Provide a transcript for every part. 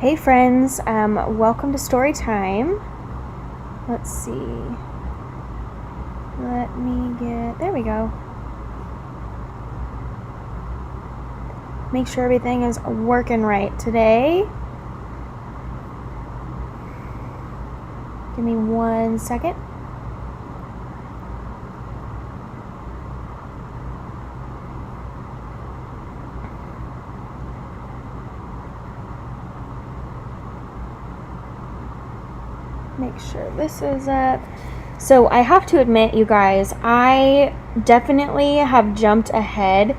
Hey friends, welcome to story time. Let's see. There we go. Make sure everything is working right today. Give me 1 second. Make sure this is up. So I have to admit, you guys, I definitely have jumped ahead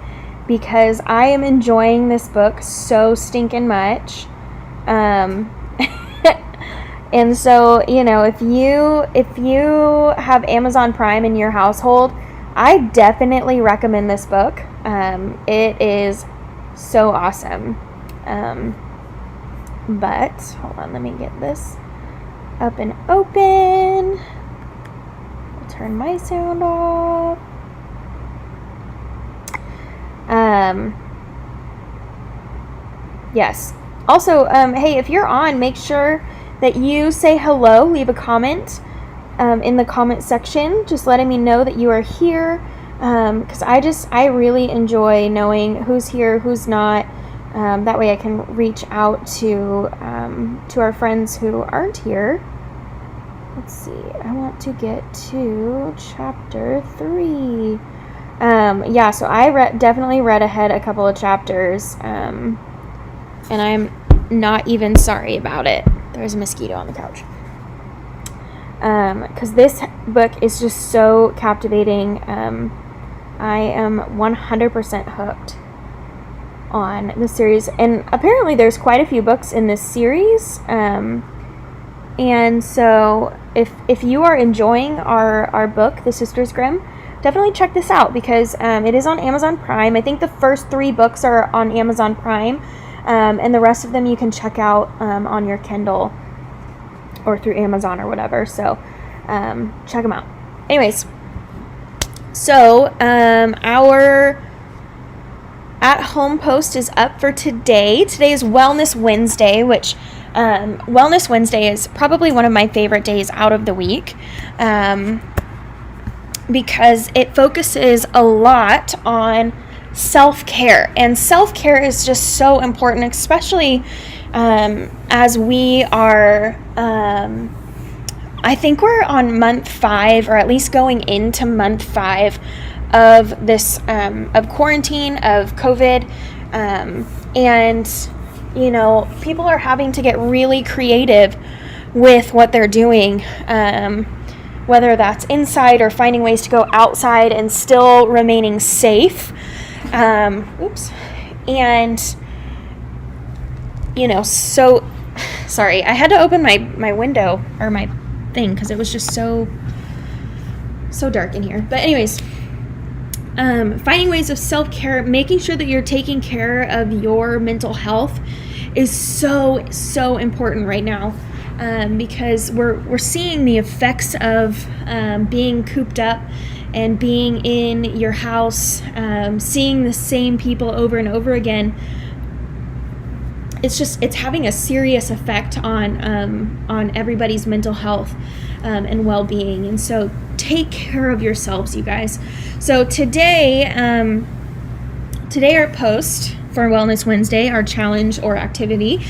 because I am enjoying this book so stinking much. And so, if you have Amazon Prime in your household, I definitely recommend this book. It is so awesome. But hold on, let me get this up and open. I'll turn my sound off. Yes. Also, hey, if you're on, make sure that you say hello, leave a comment in the comment section, just letting me know that you are here, because I really enjoy knowing who's here, who's not. That way I can reach out to our friends who aren't here. Let's see, I want to get to chapter 3. So I definitely read ahead a couple of chapters, and I'm not even sorry about it. There's a mosquito on the couch. Because this book is just so captivating. I am 100% hooked on the series, and apparently there's quite a few books in this series, and so if you are enjoying our book, The Sisters Grimm, definitely check this out, because it is on Amazon Prime. I think the first 3 books are on Amazon Prime, and the rest of them you can check out on your Kindle or through Amazon or whatever, so check them out. Anyways, so our at-home post is up for today. Today is Wellness Wednesday, which Wellness Wednesday is probably one of my favorite days out of the week, because it focuses a lot on self-care, and self-care is just so important, especially as we are, I think we're on month 5, or at least going into month 5 of this, of quarantine, of COVID, and people are having to get really creative with what they're doing, whether that's inside or finding ways to go outside and still remaining safe. And so sorry, I had to open my window, or my thing, because it was just so dark in here. But anyways, finding ways of self-care, making sure that you're taking care of your mental health is so important right now, because we're seeing the effects of being cooped up and being in your house, seeing the same people over and over again. It's having a serious effect on everybody's mental health and well-being. And so take care of yourselves, you guys. So today our post for Wellness Wednesday, our challenge or activity,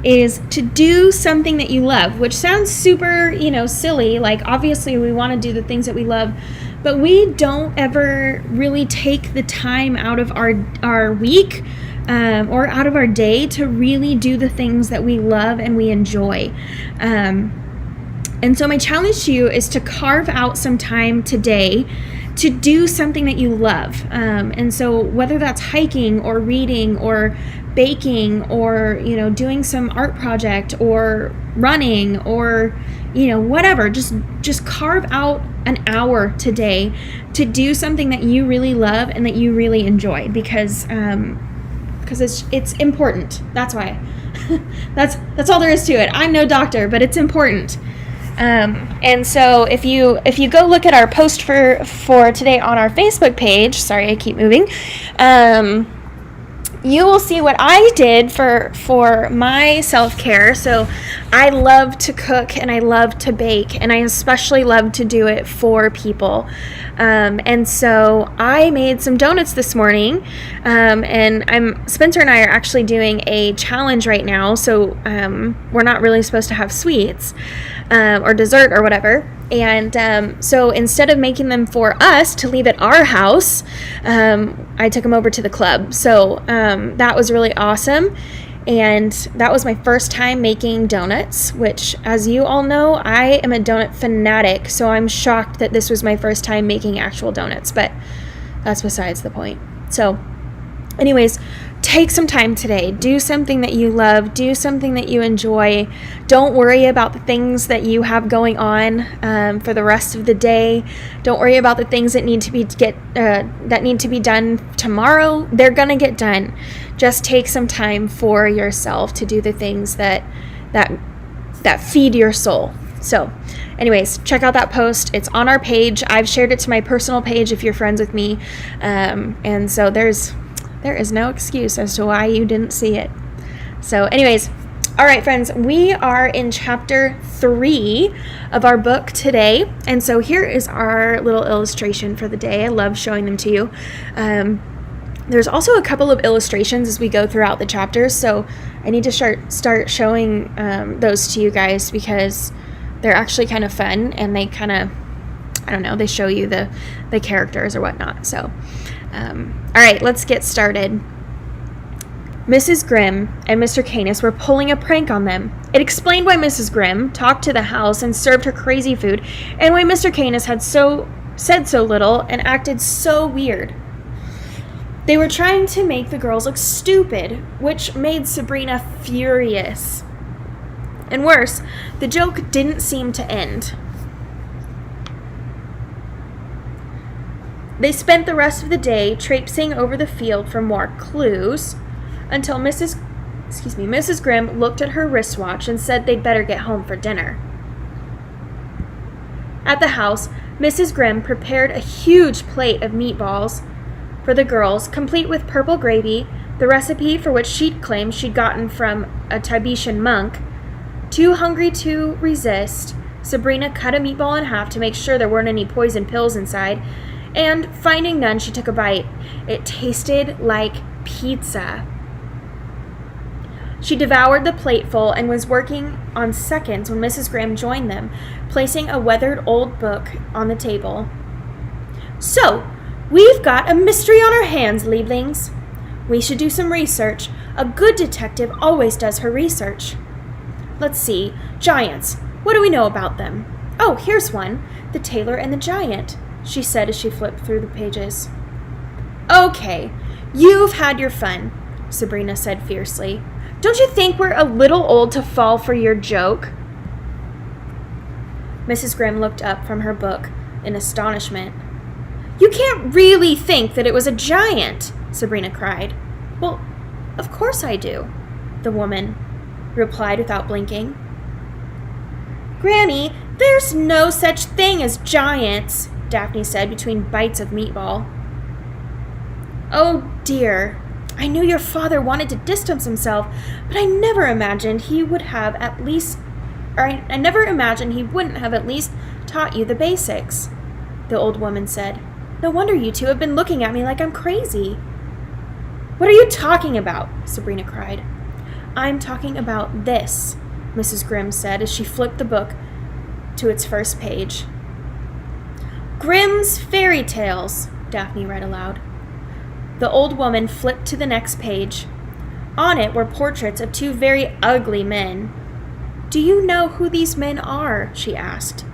is to do something that you love, which sounds super, silly. Like, obviously we want to do the things that we love, but we don't ever really take the time out of our week or out of our day to really do the things that we love and we enjoy. And so my challenge to you is to carve out some time today to do something that you love. And so whether that's hiking or reading or baking or, doing some art project or running or, whatever, just carve out an hour today to do something that you really love and that you really enjoy, because it's important. That's why. That's all there is to it. I'm no doctor, but it's important. And so if you go look at our post for today on our Facebook page, sorry, I keep moving, you will see what I did for my self-care. So I love to cook and I love to bake, and I especially love to do it for people. And so I made some donuts this morning, and Spencer and I are actually doing a challenge right now. So we're not really supposed to have sweets or dessert or whatever. And so instead of making them for us to leave at our house, I took them over to the club. So that was really awesome. And that was my first time making donuts, which, as you all know, I am a donut fanatic. So I'm shocked that this was my first time making actual donuts, but that's besides the point. So anyways, take some time today. Do something that you love. Do something that you enjoy. Don't worry about the things that you have going on for the rest of the day. Don't worry about the things that need to be done tomorrow. They're gonna get done. Just take some time for yourself to do the things that feed your soul. So anyways, check out that post. It's on our page. I've shared it to my personal page if you're friends with me. And so there is no excuse as to why you didn't see it. So anyways, all right, friends, we are in chapter 3 of our book today. And so here is our little illustration for the day. I love showing them to you. There's also a couple of illustrations as we go throughout the chapters. So I need to start showing those to you guys, because they're actually kind of fun, and they kind of, I don't know, they show you the characters or whatnot. So all right, let's get started. Mrs. Grimm and Mr. Canis were pulling a prank on them. It explained why Mrs. Grimm talked to the house and served her crazy food, and why Mr. Canis had said so little and acted so weird. They were trying to make the girls look stupid, which made Sabrina furious. And worse, the joke didn't seem to end. They spent the rest of the day traipsing over the field for more clues, until Mrs. Grimm looked at her wristwatch and said they'd better get home for dinner. At the house, Mrs. Grimm prepared a huge plate of meatballs for the girls, complete with purple gravy, the recipe for which she'd claimed she'd gotten from a Tibetan monk. Too hungry to resist, Sabrina cut a meatball in half to make sure there weren't any poison pills inside, and finding none, she took a bite. It tasted like pizza. She devoured the plateful and was working on seconds when Mrs. Grimm joined them, placing a weathered old book on the table. "So, we've got a mystery on our hands, Lieblings. We should do some research. A good detective always does her research. Let's see. Giants. What do we know about them? Oh, here's one. The Tailor and the Giant," she said as she flipped through the pages. "Okay, you've had your fun," Sabrina said fiercely. "Don't you think we're a little old to fall for your joke?" Mrs. Grimm looked up from her book in astonishment. "You can't really think that it was a giant," Sabrina cried. "Well, of course I do," the woman replied without blinking. "Granny, there's no such thing as giants," Daphne said between bites of meatball. "Oh dear, I knew your father wanted to distance himself, but I never imagined he wouldn't have at least taught you the basics," the old woman said. "No wonder you two have been looking at me like I'm crazy." "What are you talking about?" Sabrina cried. "I'm talking about this," Mrs. Grimm said as she flipped the book to its first page. "Grimm's Fairy Tales," Daphne read aloud. The old woman flipped to the next page. On it were portraits of two very ugly men. "Do you know who these men are?" she asked.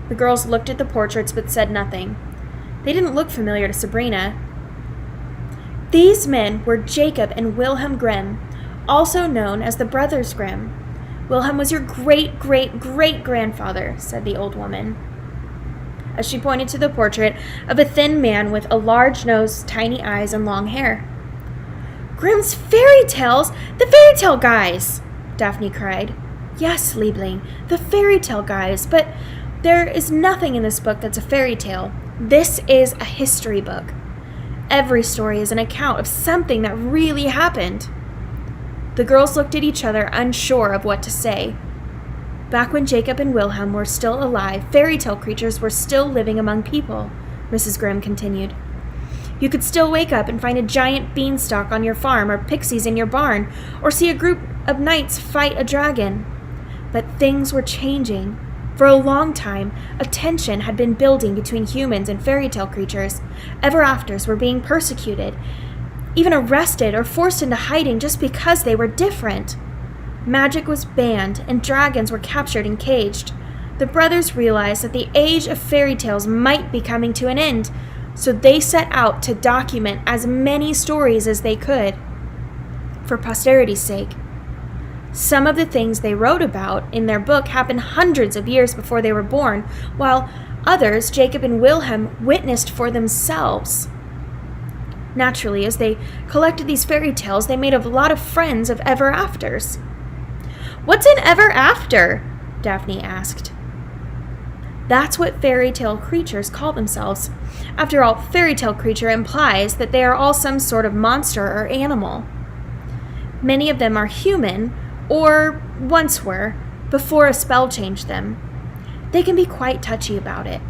The girls looked at the portraits but said nothing. They didn't look familiar to Sabrina. "These men were Jacob and Wilhelm Grimm, also known as the Brothers Grimm. Wilhelm was your great-great-great-grandfather," said the old woman, as she pointed to the portrait of a thin man with a large nose, tiny eyes, and long hair. "Grimm's Fairy Tales! The fairy tale guys!" Daphne cried. "Yes, Liebling, the fairy tale guys, but there is nothing in this book that's a fairy tale. This is a history book. every story is an account of something that really happened. The girls looked at each other, unsure of what to say. Back when Jacob and Wilhelm were still alive, fairy tale creatures were still living among people, Mrs. Grimm continued. You could still wake up and find a giant beanstalk on your farm, or pixies in your barn, or see a group of knights fight a dragon. But things were changing. For a long time, a tension had been building between humans and fairy tale creatures. Ever-afters were being persecuted, even arrested or forced into hiding just because they were different. Magic was banned, and dragons were captured and caged. The brothers realized that the age of fairy tales might be coming to an end, so they set out to document as many stories as they could, for posterity's sake. Some of the things they wrote about in their book happened hundreds of years before they were born, while others Jacob and Wilhelm witnessed for themselves. Naturally, as they collected these fairy tales, they made a lot of friends of ever-afters. "What's an ever-after?" Daphne asked. That's what fairy tale creatures call themselves. After all, fairy tale creature implies that they are all some sort of monster or animal. Many of them are human, or once were, before a spell changed them. They can be quite touchy about it.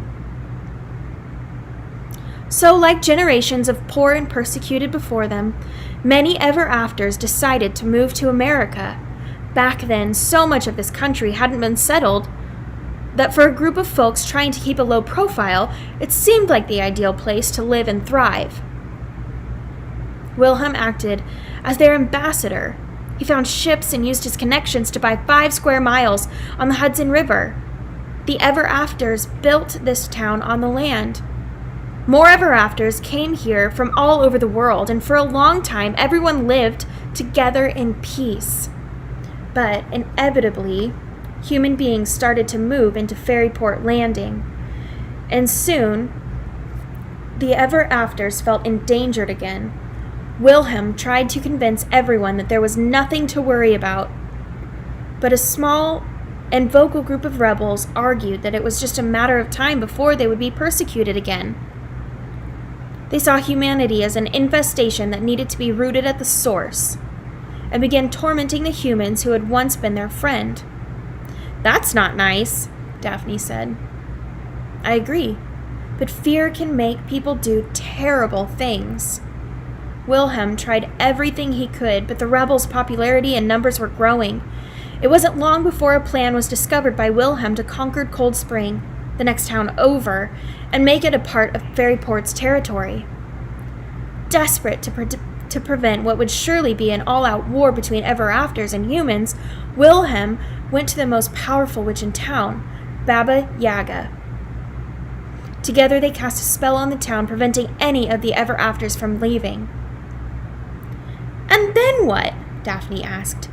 So, like generations of poor and persecuted before them, many ever-afters decided to move to America. Back then, so much of this country hadn't been settled that for a group of folks trying to keep a low profile, it seemed like the ideal place to live and thrive. Wilhelm acted as their ambassador. He found ships and used his connections to buy 5 square miles on the Hudson River. The ever-afters built this town on the land. More ever-afters came here from all over the world, and for a long time, everyone lived together in peace. But inevitably, human beings started to move into Fairyport Landing, and soon, the ever-afters felt endangered again. Wilhelm tried to convince everyone that there was nothing to worry about, but a small and vocal group of rebels argued that it was just a matter of time before they would be persecuted again. They saw humanity as an infestation that needed to be rooted at the source, and began tormenting the humans who had once been their friend. "That's not nice," Daphne said. "I agree, but fear can make people do terrible things." Wilhelm tried everything he could, but the rebels' popularity and numbers were growing. It wasn't long before a plan was discovered by Wilhelm to conquer Cold Spring, the next town over, and make it a part of Fairyport's territory. Desperate to prevent what would surely be an all-out war between ever-afters and humans, Wilhelm went to the most powerful witch in town, Baba Yaga. Together they cast a spell on the town, preventing any of the ever-afters from leaving. "And then what?" Daphne asked.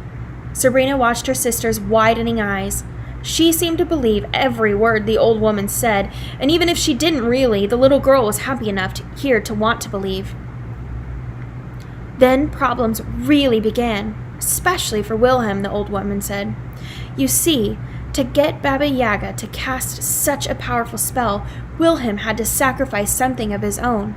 Sabrina watched her sister's widening eyes. She seemed to believe every word the old woman said, and even if she didn't really, the little girl was happy enough to want to believe. Then problems really began, especially for Wilhelm, the old woman said. You see, to get Baba Yaga to cast such a powerful spell, Wilhelm had to sacrifice something of his own.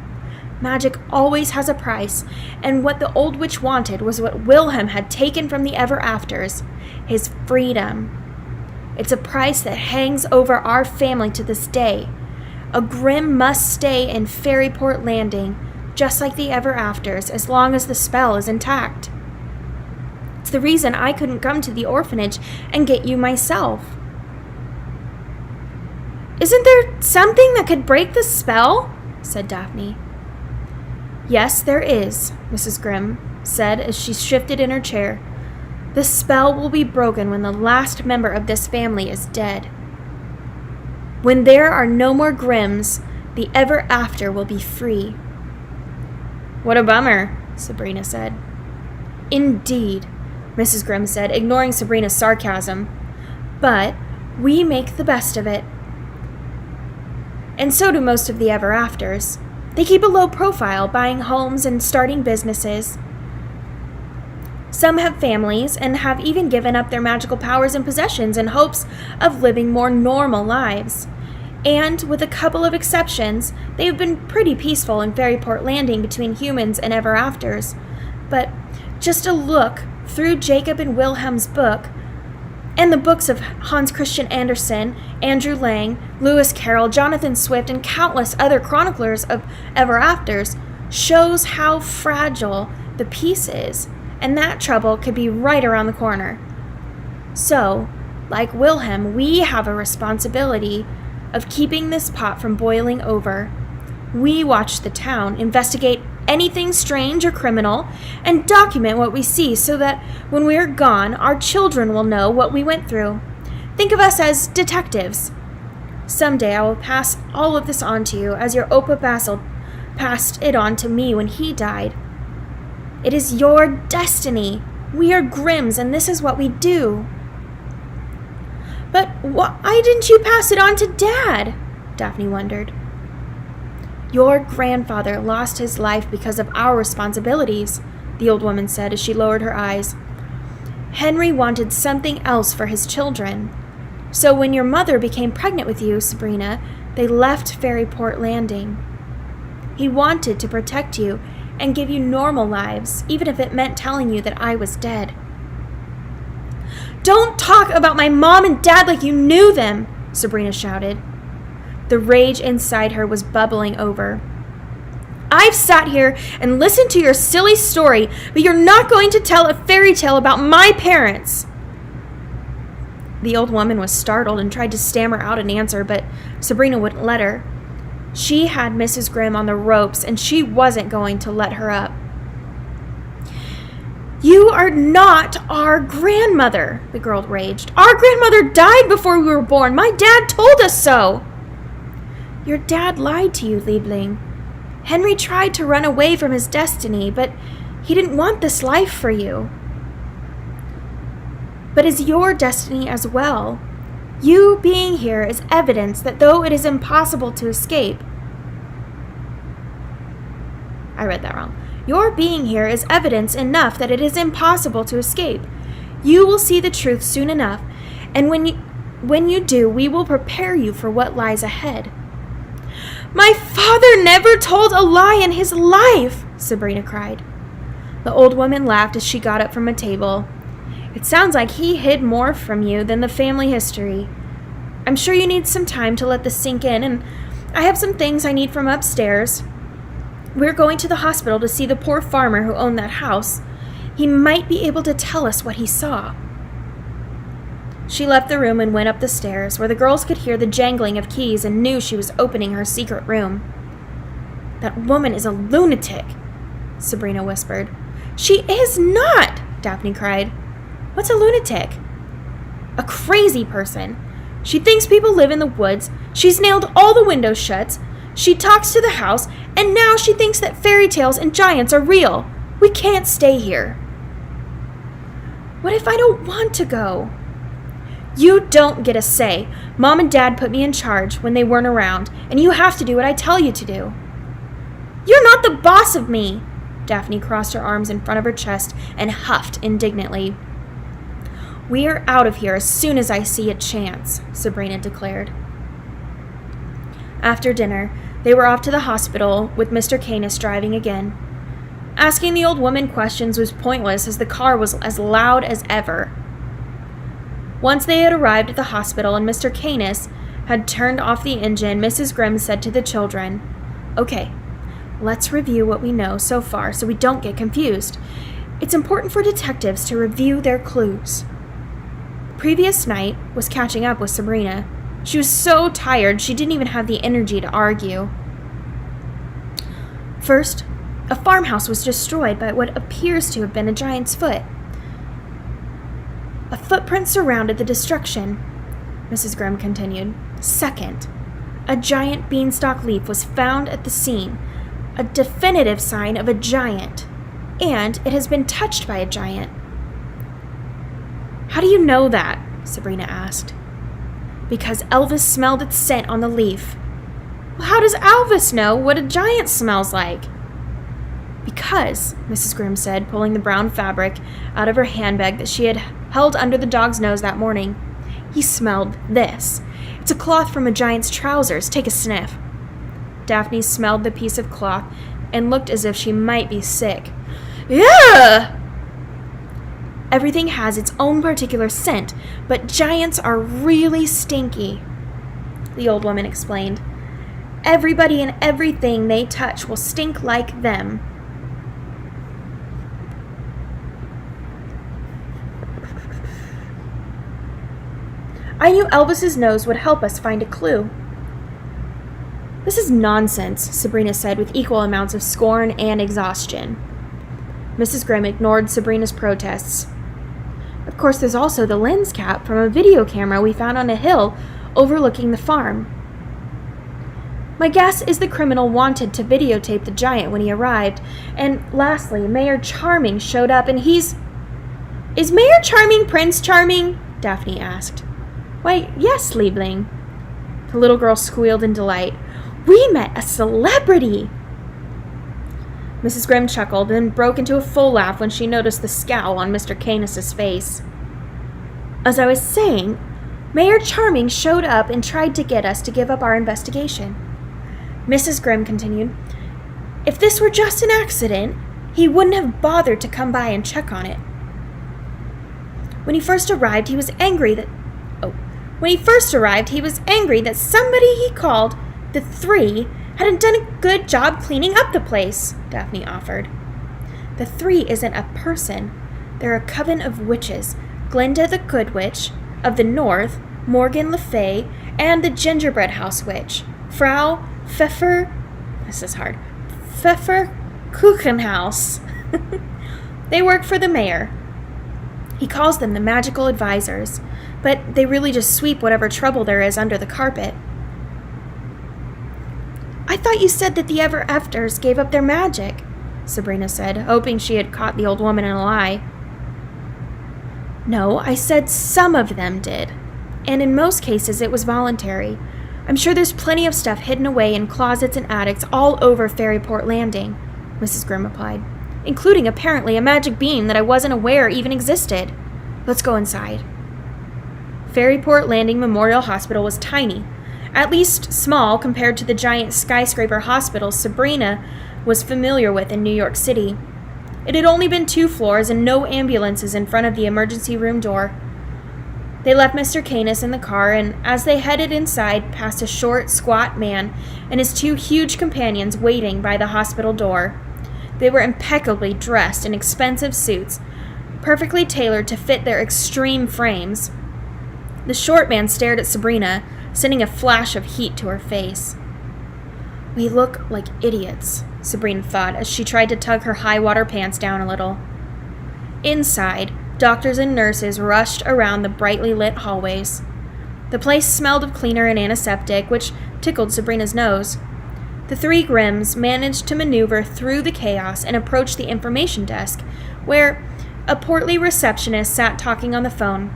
Magic always has a price, and what the old witch wanted was what Wilhelm had taken from the ever-afters, his freedom. It's a price that hangs over our family to this day. A Grimm must stay in Fairyport Landing, just like the ever-afters, as long as the spell is intact. It's the reason I couldn't come to the orphanage and get you myself. "Isn't there something that could break the spell?" said Daphne. "Yes, there is," Mrs. Grimm said as she shifted in her chair. "The spell will be broken when the last member of this family is dead. When there are no more Grimms, the ever-after will be free." "What a bummer," Sabrina said. "Indeed," Mrs. Grimm said, ignoring Sabrina's sarcasm. "But we make the best of it. And so do most of the ever-afters. They keep a low profile, buying homes and starting businesses. Some have families and have even given up their magical powers and possessions in hopes of living more normal lives. And with a couple of exceptions, they have been pretty peaceful in Fairyport Landing between humans and ever-afters. But just a look through Jacob and Wilhelm's book, and the books of Hans Christian Andersen, Andrew Lang, Lewis Carroll, Jonathan Swift, and countless other chroniclers of ever-afters, shows how fragile the peace is, and that trouble could be right around the corner. So, like Wilhelm, we have a responsibility of keeping this pot from boiling over. We watch the town, investigate anything strange or criminal, and document what we see so that when we are gone, our children will know what we went through. Think of us as detectives. Someday I will pass all of this on to you as your Opa Basil passed it on to me when he died. It is your destiny. We are Grimms, and this is what we do. But why didn't you pass it on to Dad? Daphne wondered. Your grandfather lost his life because of our responsibilities, the old woman said as she lowered her eyes. Henry wanted something else for his children. So when your mother became pregnant with you, Sabrina, they left Fairyport Landing. He wanted to protect you and give you normal lives, even if it meant telling you that I was dead. Don't talk about my mom and dad like you knew them, Sabrina shouted. The rage inside her was bubbling over. I've sat here and listened to your silly story, but you're not going to tell a fairy tale about my parents. The old woman was startled and tried to stammer out an answer, but Sabrina wouldn't let her. She had Mrs. Grimm on the ropes, and she wasn't going to let her up. You are not our grandmother, the girl raged. Our grandmother died before we were born. My dad told us so. Your dad lied to you, Liebling. Henry tried to run away from his destiny, but he didn't want this life for you. But is your destiny as well. You being here is evidence that though it is impossible to escape... I read that wrong. Your being here is evidence enough that it is impossible to escape. You will see the truth soon enough, and when you do, we will prepare you for what lies ahead. My father never told a lie in his life, Sabrina cried. The old woman laughed as she got up from a table. It sounds like he hid more from you than the family history. I'm sure you need some time to let this sink in, and I have some things I need from upstairs. We're going to the hospital to see the poor farmer who owned that house. He might be able to tell us what he saw. She left the room and went up the stairs, where the girls could hear the jangling of keys and knew she was opening her secret room. That woman is a lunatic, Sabrina whispered. She is not, Daphne cried. What's a lunatic? A crazy person. She thinks people live in the woods. She's nailed all the windows shut. She talks to the house, and now she thinks that fairy tales and giants are real. We can't stay here. What if I don't want to go? You don't get a say. Mom and Dad put me in charge when they weren't around, and you have to do what I tell you to do. You're not the boss of me. Daphne crossed her arms in front of her chest and huffed indignantly. We are out of here as soon as I see a chance, Sabrina declared. After dinner, they were off to the hospital with Mr. Canis driving again. Asking the old woman questions was pointless as the car was as loud as ever. Once they had arrived at the hospital and Mr. Canis had turned off the engine, Mrs. Grimm said to the children, Okay, let's review what we know so far so we don't get confused. It's important for detectives to review their clues. The previous night was catching up with Sabrina. She was so tired she didn't even have the energy to argue. First, a farmhouse was destroyed by what appears to have been a giant's foot. A footprint surrounded the destruction, Mrs. Grimm continued. Second, a giant beanstalk leaf was found at the scene, a definitive sign of a giant, and it has been touched by a giant. How do you know that? Sabrina asked. Because Elvis smelled its scent on the leaf. Well, how does Elvis know what a giant smells like? Because, Mrs. Grimm said, pulling the brown fabric out of her handbag that she had held under the dog's nose that morning, he smelled this. It's a cloth from a giant's trousers. Take a sniff." Daphne smelled the piece of cloth and looked as if she might be sick. "Ugh!" "Everything has its own particular scent, but giants are really stinky," the old woman explained. "Everybody and everything they touch will stink like them." "I knew Elvis's nose would help us find a clue." "This is nonsense," Sabrina said with equal amounts of scorn and exhaustion. Mrs. Grimm ignored Sabrina's protests. "Of course, there's also the lens cap from a video camera we found on a hill overlooking the farm. My guess is the criminal wanted to videotape the giant when he arrived. And lastly, Mayor Charming showed up and he's..." "Is Mayor Charming Prince Charming?" Daphne asked. "Why, yes, Liebling." The little girl squealed in delight. "We met a celebrity!" Mrs. Grimm chuckled, then broke into a full laugh when she noticed the scowl on Mr. Canis's face. "As I was saying, Mayor Charming showed up and tried to get us to give up our investigation." Mrs. Grimm continued, "If this were just an accident, he wouldn't have bothered to come by and check on it. When he first arrived, he was angry that somebody he called the Three hadn't done a good job cleaning up the place," Daphne offered. "The Three isn't a person. They're a coven of witches. Glinda the Good Witch of the North, Morgan Le Fay, and the Gingerbread House Witch, Frau Pfeffer Kuchenhaus. They work for the mayor. He calls them the magical advisors, but they really just sweep whatever trouble there is under the carpet." "I thought you said that the ever-afters gave up their magic," Sabrina said, hoping she had caught the old woman in a lie. "No, I said some of them did. And in most cases it was voluntary. I'm sure there's plenty of stuff hidden away in closets and attics all over Fairyport Landing," Mrs. Grimm replied, "including apparently a magic bean that I wasn't aware even existed. Let's go inside." Fairyport Landing Memorial Hospital was tiny, at least small compared to the giant skyscraper hospitals Sabrina was familiar with in New York City. It had only been 2 floors and no ambulances in front of the emergency room door. They left Mr. Canis in the car, and as they headed inside, passed a short, squat man and his 2 huge companions waiting by the hospital door. They were impeccably dressed in expensive suits, perfectly tailored to fit their extreme frames. The short man stared at Sabrina, sending a flash of heat to her face. "We look like idiots," Sabrina thought as she tried to tug her high-water pants down a little. Inside, doctors and nurses rushed around the brightly lit hallways. The place smelled of cleaner and antiseptic, which tickled Sabrina's nose. The 3 Grimms managed to maneuver through the chaos and approach the information desk, where a portly receptionist sat talking on the phone.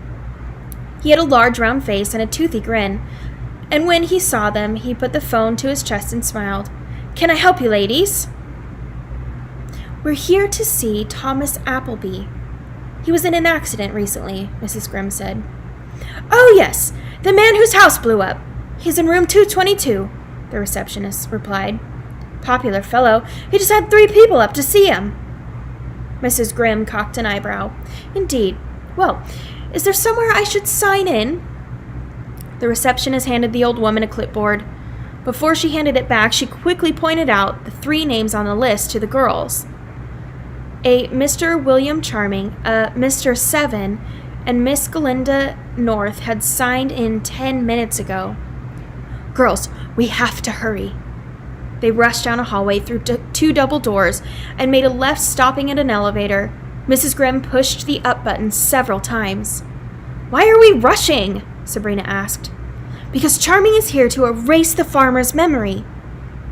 He had a large round face and a toothy grin, and when he saw them, he put the phone to his chest and smiled. "Can I help you, ladies?" "We're here to see Thomas Appleby. He was in an accident recently," Mrs. Grimm said. "Oh, yes, the man whose house blew up. He's in room 222, the receptionist replied. "Popular fellow. He just had 3 people up to see him." Mrs. Grimm cocked an eyebrow. "Indeed. Well, is there somewhere I should sign in?" The receptionist handed the old woman a clipboard. Before she handed it back, she quickly pointed out the 3 names on the list to the girls. A Mr. William Charming, a Mr. Seven, and Miss Glinda North had signed in 10 minutes ago. "Girls, we have to hurry." They rushed down a hallway through 2 double doors and made a left, stopping at an elevator. Mrs. Grimm pushed the up button several times. "Why are we rushing?" Sabrina asked. "Because Charming is here to erase the farmer's memory,"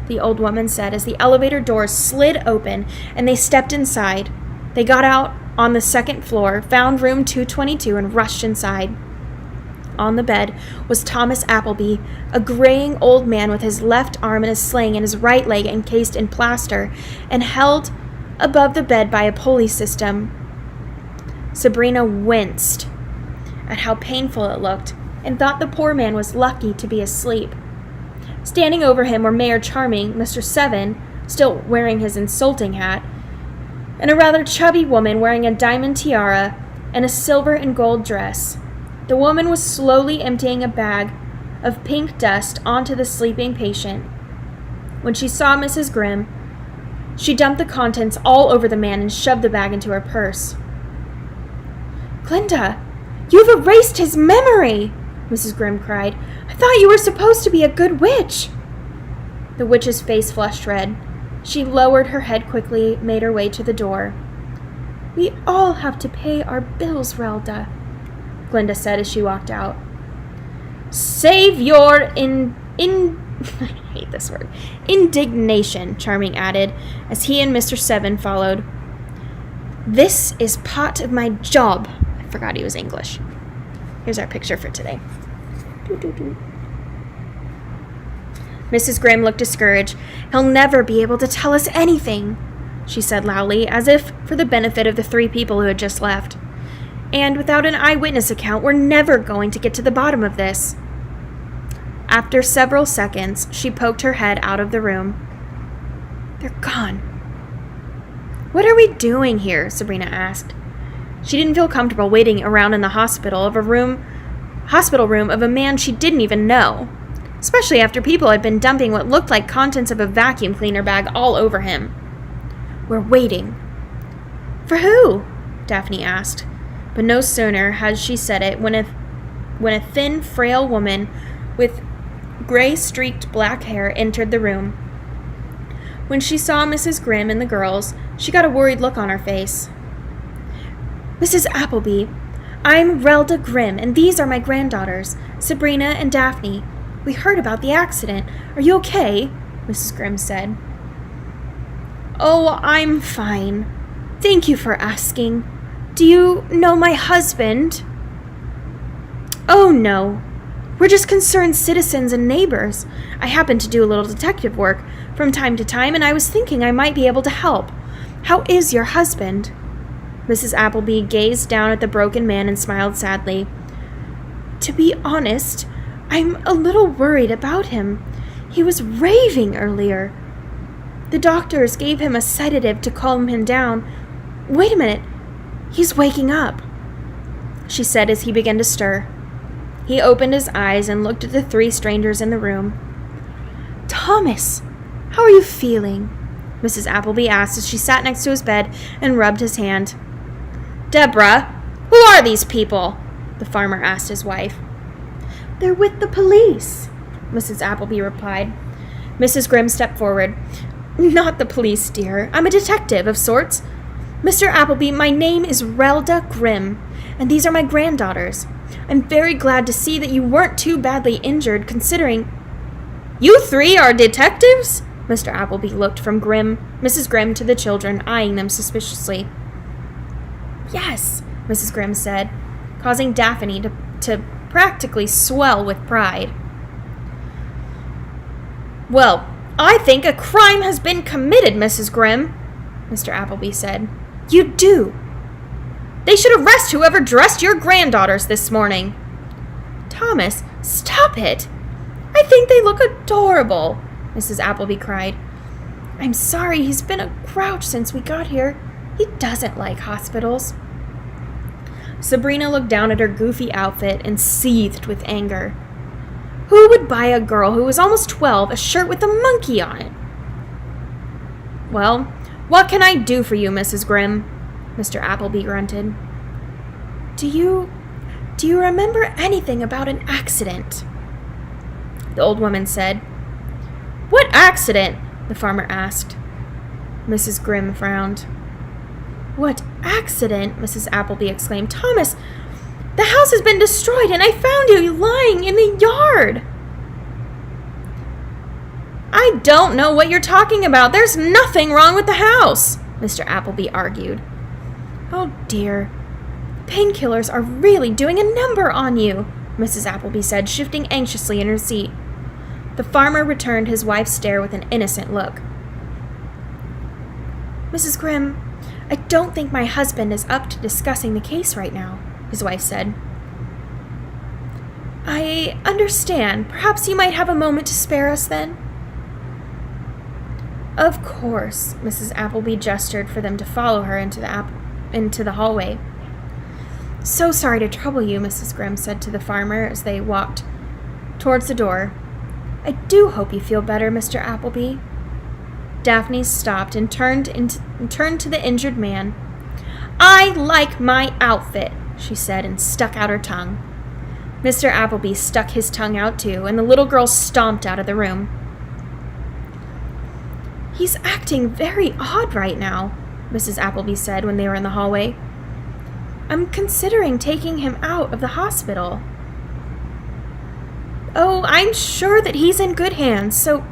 the old woman said as the elevator doors slid open and they stepped inside. They got out on the 2nd floor, found room 222, and rushed inside. On the bed was Thomas Appleby, a graying old man with his left arm in a sling and his right leg encased in plaster and held above the bed by a pulley system. Sabrina winced at how painful it looked and thought the poor man was lucky to be asleep. Standing over him were Mayor Charming, Mr. Seven, still wearing his insulting hat, and a rather chubby woman wearing a diamond tiara and a silver and gold dress. The woman was slowly emptying a bag of pink dust onto the sleeping patient. When she saw Mrs. Grimm, she dumped the contents all over the man and shoved the bag into her purse. "Glinda, you've erased his memory!" Mrs. Grimm cried. "I thought you were supposed to be a good witch." The witch's face flushed red. She lowered her head quickly, made her way to the door. "We all have to pay our bills, Relda," Glinda said as she walked out. "Save your I hate this word. Indignation," Charming added, as he and Mr. Seven followed. "This is part of my job." I forgot he was English. Here's our picture for today. Mrs. Grimm looked discouraged. "He'll never be able to tell us anything," she said loudly, as if for the benefit of the 3 people who had just left. "And without an eyewitness account, we're never going to get to the bottom of this." After several seconds, she poked her head out of the room. "They're gone." "What are we doing here?" Sabrina asked. She didn't feel comfortable waiting around in the hospital room of a man she didn't even know, especially after people had been dumping what looked like contents of a vacuum cleaner bag all over him. "We're waiting." "For who?" Daphne asked, but no sooner had she said it when a thin, frail woman with gray-streaked black hair entered the room. When she saw Mrs. Grimm and the girls, she got a worried look on her face. "Mrs. Appleby, I'm Relda Grimm, and these are my granddaughters, Sabrina and Daphne. We heard about the accident. Are you okay?" Mrs. Grimm said. "Oh, I'm fine. Thank you for asking. Do you know my husband?" "Oh, no. We're just concerned citizens and neighbors. I happen to do a little detective work from time to time, and I was thinking I might be able to help. How is your husband?" Mrs. Appleby gazed down at the broken man and smiled sadly. "To be honest, I'm a little worried about him. He was raving earlier. The doctors gave him a sedative to calm him down. Wait a minute. He's waking up," she said as he began to stir. He opened his eyes and looked at the 3 strangers in the room. "Thomas, how are you feeling?" Mrs. Appleby asked as she sat next to his bed and rubbed his hand. "Deborah, who are these people?" the farmer asked his wife. "They're with the police," Mrs. Appleby replied. Mrs. Grimm stepped forward. "Not the police, dear. I'm a detective of sorts. Mr. Appleby, my name is Relda Grimm, and these are my granddaughters. I'm very glad to see that you weren't too badly injured, considering—" "You 3 are detectives?" Mr. Appleby looked from Mrs. Grimm to the children, eyeing them suspiciously. "Yes," Mrs. Grimm said, causing Daphne to practically swell with pride. "Well, I think a crime has been committed, Mrs. Grimm," Mr. Appleby said. "You do?" "They should arrest whoever dressed your granddaughters this morning." "Thomas, stop it. I think they look adorable," Mrs. Appleby cried. "I'm sorry, he's been a grouch since we got here. He doesn't like hospitals." Sabrina looked down at her goofy outfit and seethed with anger. Who would buy a girl who was almost 12 a shirt with a monkey on it? "Well, what can I do for you, Mrs. Grimm?" Mr. Appleby grunted. Do you remember anything about an accident?" the old woman said. "What accident?" the farmer asked. Mrs. Grimm frowned. "What accident?" Mrs. Appleby exclaimed. "Thomas, the house has been destroyed, and I found you lying in the yard." "I don't know what you're talking about. There's nothing wrong with the house," Mr. Appleby argued. "Oh, dear. Painkillers are really doing a number on you," Mrs. Appleby said, shifting anxiously in her seat. The farmer returned his wife's stare with an innocent look. "Mrs. Grimm, I don't think my husband is up to discussing the case right now," his wife said. I understand. Perhaps you might have a moment to spare us then? Of course. Mrs. Appleby gestured for them to follow her into the hallway. So sorry to trouble you, Mrs. Grimm said to the farmer as they walked towards the door. I do hope you feel better, Mr. Appleby. Daphne stopped and turned to the injured man. I like my outfit, she said, and stuck out her tongue. Mr. Appleby stuck his tongue out too, and the little girl stomped out of the room. He's acting very odd right now, Mrs. Appleby said when they were in the hallway. I'm considering taking him out of the hospital. Oh, I'm sure that he's in good hands, so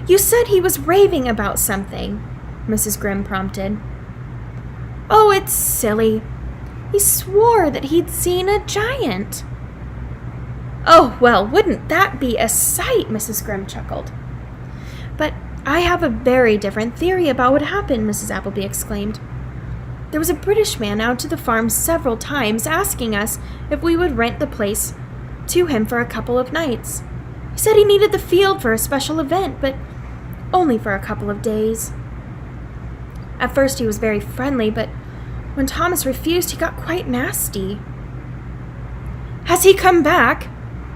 you said he was raving about something, Mrs. Grimm prompted. Oh, it's silly. He swore that he'd seen a giant. Oh, well, wouldn't that be a sight, Mrs. Grimm chuckled. But I have a very different theory about what happened, Mrs. Appleby exclaimed. There was a British man out to the farm several times asking us if we would rent the place to him for a couple of nights. He said he needed the field for a special event, but only for a couple of days. At first he was very friendly, but when Thomas refused, he got quite nasty. Has he come back?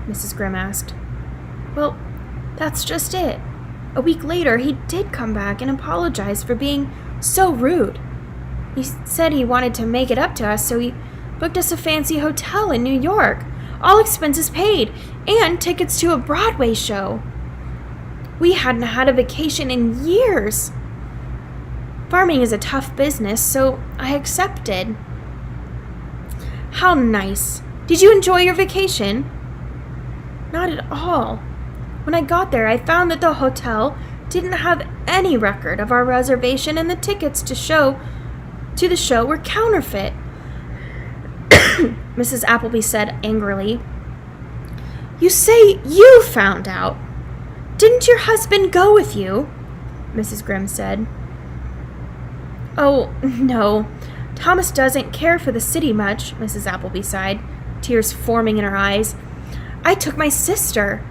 Mrs. Grimm asked. Well, that's just it. A week later, he did come back and apologize for being so rude. He said he wanted to make it up to us, so he booked us a fancy hotel in New York, all expenses paid, and tickets to a Broadway show. We hadn't had a vacation in years. Farming is a tough business, so I accepted. How nice. Did you enjoy your vacation? Not at all. When I got there, I found that the hotel didn't have any record of our reservation, and the tickets to the show were counterfeit. Mrs. Appleby said angrily. You say you found out. Didn't your husband go with you? Mrs. Grimm said. Oh, no. Thomas doesn't care for the city much, Mrs. Appleby sighed, tears forming in her eyes. I took my sister.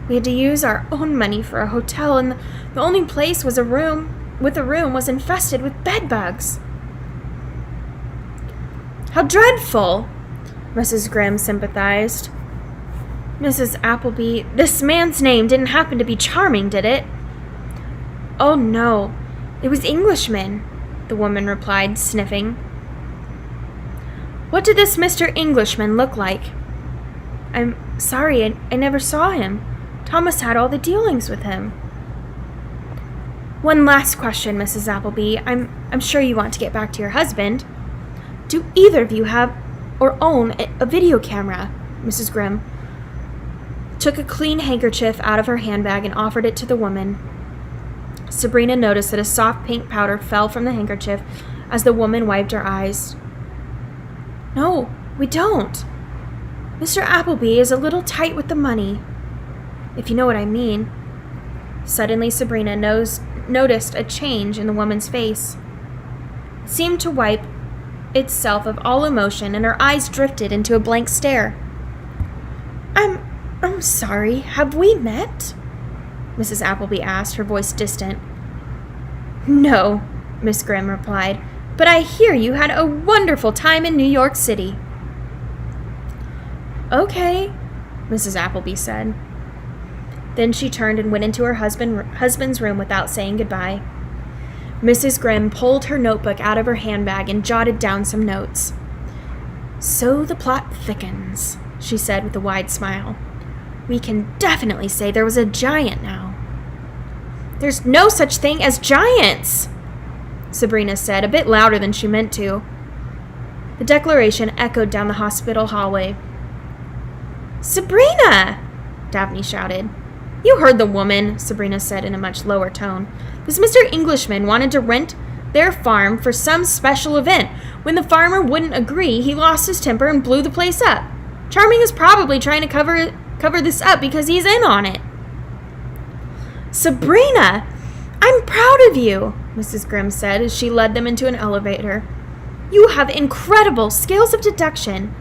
We had to use our own money for a hotel, and the only place was a room was infested with bedbugs. How dreadful! Mrs. Grimm sympathized. Mrs. Appleby, this man's name didn't happen to be Charming, did it? Oh, no. It was Englishman, the woman replied, sniffing. What did this Mr. Englishman look like? I'm sorry, I never saw him. Thomas had all the dealings with him. One last question, Mrs. Appleby. I'm sure you want to get back to your husband. Do either of you have or own a video camera? Mrs. Grimm took a clean handkerchief out of her handbag and offered it to the woman. Sabrina noticed that a soft pink powder fell from the handkerchief as the woman wiped her eyes. No, we don't. Mr. Appleby is a little tight with the money, if you know what I mean. Suddenly, Sabrina noticed a change in the woman's face. It seemed to wipe itself of all emotion, and her eyes drifted into a blank stare. I'm sorry, have we met? Mrs. Appleby asked, her voice distant. No, Miss Grimm replied, but I hear you had a wonderful time in New York City. Okay, Mrs. Appleby said. Then she turned and went into her husband's room without saying goodbye. Mrs. Grimm pulled her notebook out of her handbag and jotted down some notes. So the plot thickens, she said with a wide smile. We can definitely say there was a giant now. There's no such thing as giants, Sabrina said, a bit louder than she meant to. The declaration echoed down the hospital hallway. Sabrina! Daphne shouted. You heard the woman, Sabrina said in a much lower tone. This Mr. Englishman wanted to rent their farm for some special event. When the farmer wouldn't agree, he lost his temper and blew the place up. Charming is probably trying to cover this up because he's in on it. Sabrina, I'm proud of you, Mrs. Grimm said as she led them into an elevator. You have incredible skills of deduction.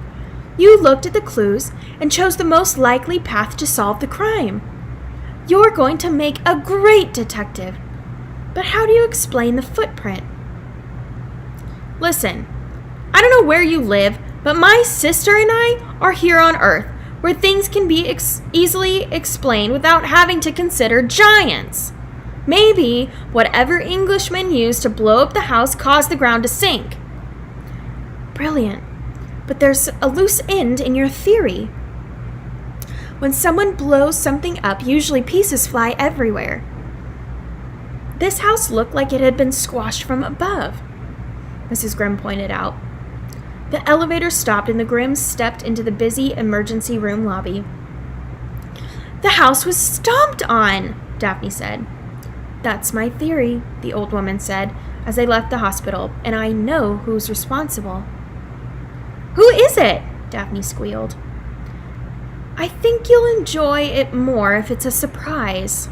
You looked at the clues and chose the most likely path to solve the crime. You're going to make a great detective. But how do you explain the footprint? Listen, I don't know where you live, but my sister and I are here on Earth, where things can be easily explained without having to consider giants. Maybe whatever Englishmen used to blow up the house caused the ground to sink. Brilliant. But there's a loose end in your theory. When someone blows something up, usually pieces fly everywhere. This house looked like it had been squashed from above, Mrs. Grimm pointed out. The elevator stopped and the Grimms stepped into the busy emergency room lobby. The house was stomped on, Daphne said. That's my theory, the old woman said as they left the hospital, and I know who's responsible. Who is it? Daphne squealed. I think you'll enjoy it more if it's a surprise.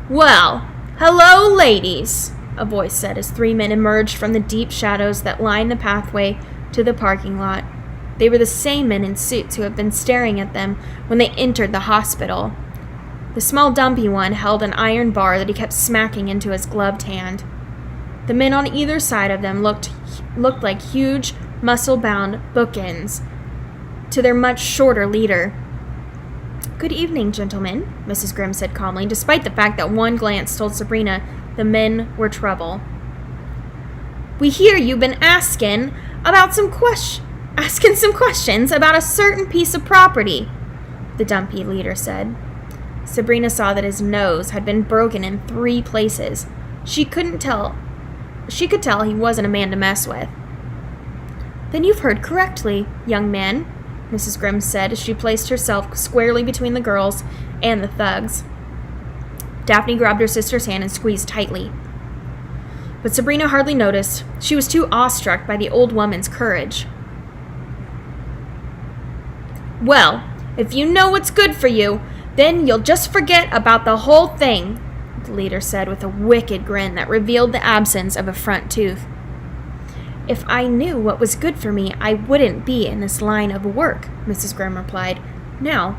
Well, hello, ladies, a voice said as 3 men emerged from the deep shadows that lined the pathway to the parking lot. They were the same men in suits who had been staring at them when they entered the hospital. The small dumpy one held an iron bar that he kept smacking into his gloved hand. The men on either side of them looked like huge, muscle-bound bookends to their much shorter leader. Good evening, gentlemen, Mrs. Grimm said calmly, despite the fact that one glance told Sabrina the men were trouble. We hear you've been asking some questions about a certain piece of property, the dumpy leader said. Sabrina saw that his nose had been broken in 3 places. She could tell he wasn't a man to mess with. Then you've heard correctly, young man, Mrs. Grimm said as she placed herself squarely between the girls and the thugs. Daphne grabbed her sister's hand and squeezed tightly. But Sabrina hardly noticed. She was too awestruck by the old woman's courage. Well, if you know what's good for you, then you'll just forget about the whole thing, the leader said with a wicked grin that revealed the absence of a front tooth. If I knew what was good for me, I wouldn't be in this line of work, Mrs. Grimm replied. Now,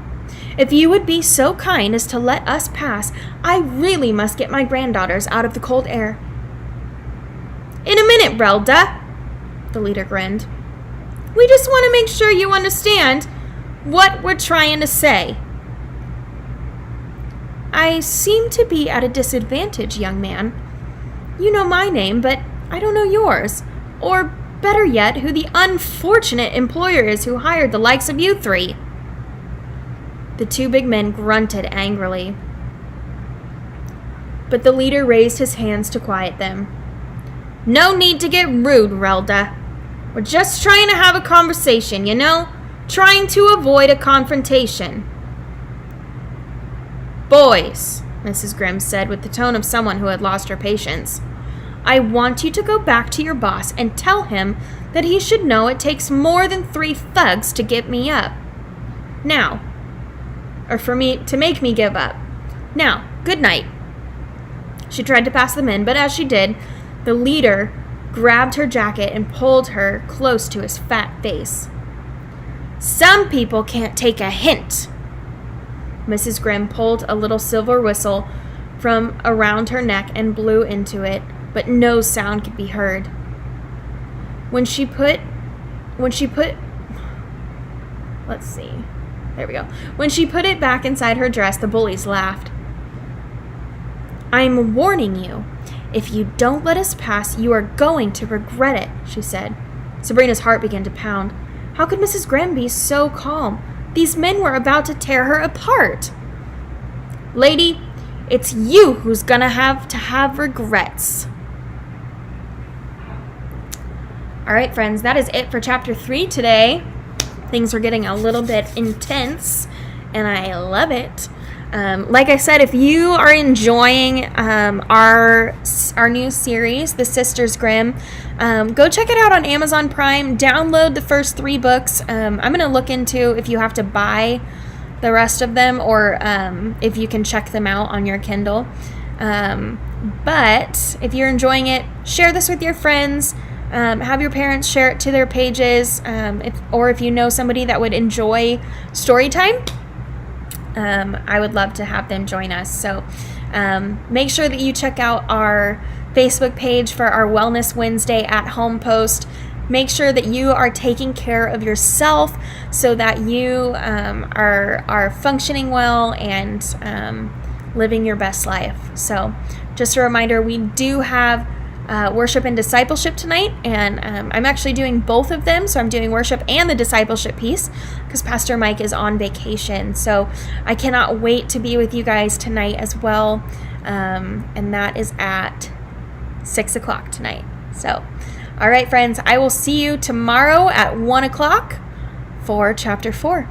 if you would be so kind as to let us pass, I really must get my granddaughters out of the cold air. In a minute, Relda, the leader grinned. We just want to make sure you understand what we're trying to say. I seem to be at a disadvantage, young man. You know my name, but I don't know yours. Or, better yet, who the unfortunate employer is who hired the likes of you 3. The 2 big men grunted angrily. But the leader raised his hands to quiet them. No need to get rude, Relda. We're just trying to have a conversation, you know? Trying to avoid a confrontation. Boys, Mrs. Grimm said with the tone of someone who had lost her patience, I want you to go back to your boss and tell him that he should know it takes more than 3 thugs to get me up. Now, or for me to make me give up. Now, good night. She tried to pass them in, but as she did, the leader grabbed her jacket and pulled her close to his fat face. Some people can't take a hint. Mrs. Grimm pulled a little silver whistle from around her neck and blew into it, but no sound could be heard. When she put it back inside her dress, the bullies laughed. I'm warning you. If you don't let us pass, you are going to regret it, she said. Sabrina's heart began to pound. How could Mrs. Grimm be so calm? These men were about to tear her apart. Lady, it's you who's gonna have regrets. All right, friends, that is it for Chapter 3 today. Things are getting a little bit intense, and I love it. Like I said, if you are enjoying our new series, The Sisters Grimm, go check it out on Amazon Prime. Download the first 3 books. I'm going to look into if you have to buy the rest of them or if you can check them out on your Kindle. But if you're enjoying it, share this with your friends. have your parents share it to their pages, if you know somebody that would enjoy story time. I would love to have them join us. So make sure that you check out our Facebook page for our Wellness Wednesday at home post. Make sure that you are taking care of yourself so that you are functioning well and living your best life. So just a reminder, we do have worship and discipleship tonight, and I'm actually doing both of them. So I'm doing worship and the discipleship piece because Pastor Mike is on vacation. So I cannot wait to be with you guys tonight as well, and that is at 6 o'clock tonight. So all right, friends, I will see you tomorrow at 1 o'clock for chapter 4.